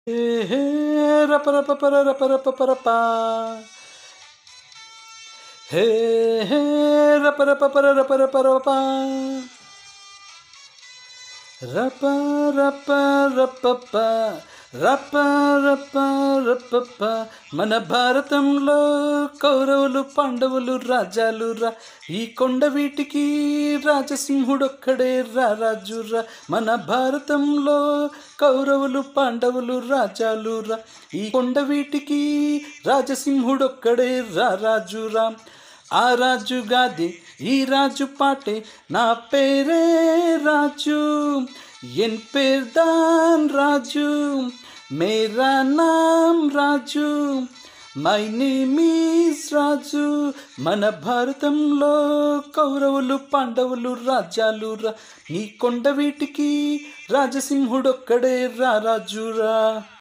హే హే రపరపపర రపరపపరపా హే హే రపరపపర రపరపరపా రప రప రపప రప రప రపప మన భారతంలో కౌరవులు పాండవులు రాజాలురా ఈ కొండ వీటికి రాజసింహుడొక్కడే రాజురా మన భారతంలో కౌరవులు పాండవులు రాజాలురా ఈ కొండ వీటికి రాజసింహుడొక్కడే రాజురా ఆ రాజు గాది ఈ రాజు పాటే నా పేరే రాజు ఎన్ పేర్దాన్ రాజు మేరా నామ్ రాజు మై నేమ్ ఈజ్ రాజు మన భారతంలో కౌరవులు పాండవులు రాజాలురా నీ కొండ వీటికి రాజసింహుడొక్కడే రాజురా.